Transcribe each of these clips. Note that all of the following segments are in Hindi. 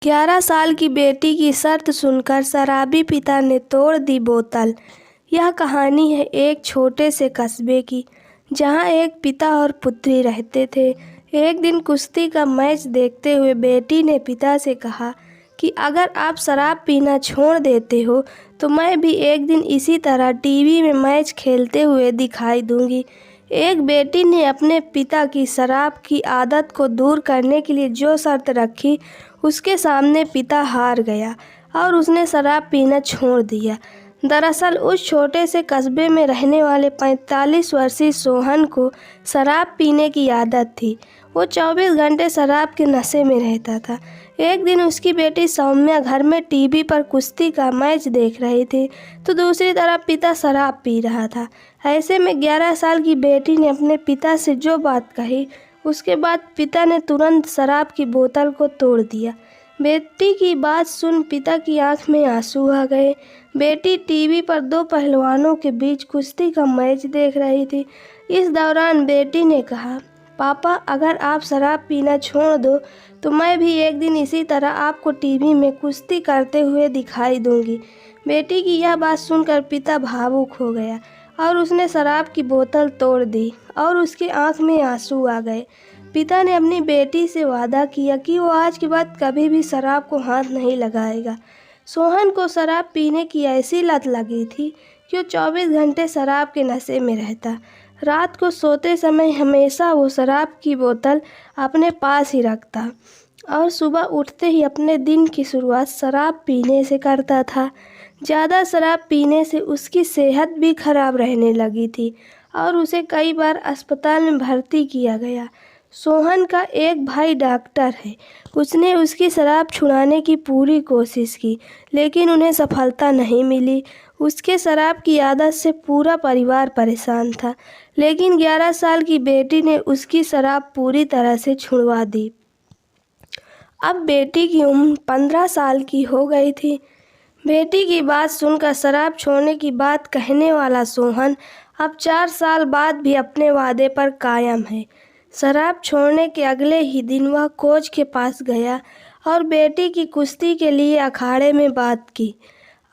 11 साल की बेटी की शर्त सुनकर शराबी पिता ने तोड़ दी बोतल। यह कहानी है एक छोटे से कस्बे की, जहां एक पिता और पुत्री रहते थे। एक दिन कुश्ती का मैच देखते हुए बेटी ने पिता से कहा कि अगर आप शराब पीना छोड़ देते हो तो मैं भी एक दिन इसी तरह टीवी में मैच खेलते हुए दिखाई दूंगी। एक बेटी ने अपने पिता की शराब की आदत को दूर करने के लिए जो शर्त रखी, उसके सामने पिता हार गया और उसने शराब पीना छोड़ दिया। दरअसल उस छोटे से कस्बे में रहने वाले 45 वर्षीय सोहन को शराब पीने की आदत थी। वो 24 घंटे शराब के नशे में रहता था। एक दिन उसकी बेटी सौम्या घर में टीवी पर कुश्ती का मैच देख रही थी, तो दूसरी तरफ पिता शराब पी रहा था। ऐसे में 11 साल की बेटी ने अपने पिता से जो बात कही, उसके बाद पिता ने तुरंत शराब की बोतल को तोड़ दिया। बेटी की बात सुन पिता की आंख में आंसू आ गए। बेटी टीवी पर दो पहलवानों के बीच कुश्ती का मैच देख रही थी। इस दौरान बेटी ने कहा, पापा, अगर आप शराब पीना छोड़ दो तो मैं भी एक दिन इसी तरह आपको टीवी में कुश्ती करते हुए दिखाई दूंगी। बेटी की यह बात सुनकर पिता भावुक हो गया और उसने शराब की बोतल तोड़ दी और उसकी आंख में आंसू आ गए। पिता ने अपनी बेटी से वादा किया कि वो आज के बाद कभी भी शराब को हाथ नहीं लगाएगा। सोहन को शराब पीने की ऐसी लत लगी थी कि वो 24 घंटे शराब के नशे में रहता। रात को सोते समय हमेशा वो शराब की बोतल अपने पास ही रखता और सुबह उठते ही अपने दिन की शुरुआत शराब पीने से करता था। ज़्यादा शराब पीने से उसकी सेहत भी खराब रहने लगी थी और उसे कई बार अस्पताल में भर्ती किया गया। सोहन का एक भाई डॉक्टर है। उसने उसकी शराब छुड़ाने की पूरी कोशिश की, लेकिन उन्हें सफलता नहीं मिली। उसके शराब की आदत से पूरा परिवार परेशान था, लेकिन 11 साल की बेटी ने उसकी शराब पूरी तरह से छुड़वा दी। अब बेटी की उम्र 15 साल की हो गई थी। बेटी की बात सुनकर शराब छोड़ने की बात कहने वाला सोहन अब 4 साल बाद भी अपने वादे पर कायम है। शराब छोड़ने के अगले ही दिन वह कोच के पास गया और बेटी की कुश्ती के लिए अखाड़े में बात की।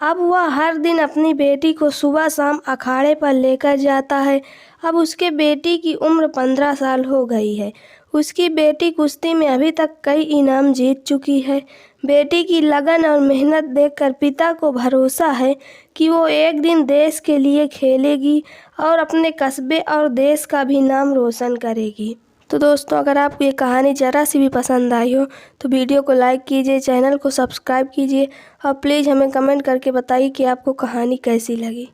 अब वह हर दिन अपनी बेटी को सुबह शाम अखाड़े पर लेकर जाता है। अब उसके बेटी की उम्र 15 साल हो गई है। उसकी बेटी कुश्ती में अभी तक कई इनाम जीत चुकी है। बेटी की लगन और मेहनत देखकर पिता को भरोसा है कि वो एक दिन देश के लिए खेलेगी और अपने कस्बे और देश का भी नाम रोशन करेगी। तो दोस्तों, अगर आपको ये कहानी ज़रा सी भी पसंद आई हो तो वीडियो को लाइक कीजिए, चैनल को सब्सक्राइब कीजिए और प्लीज़ हमें कमेंट करके बताइए कि आपको कहानी कैसी लगी।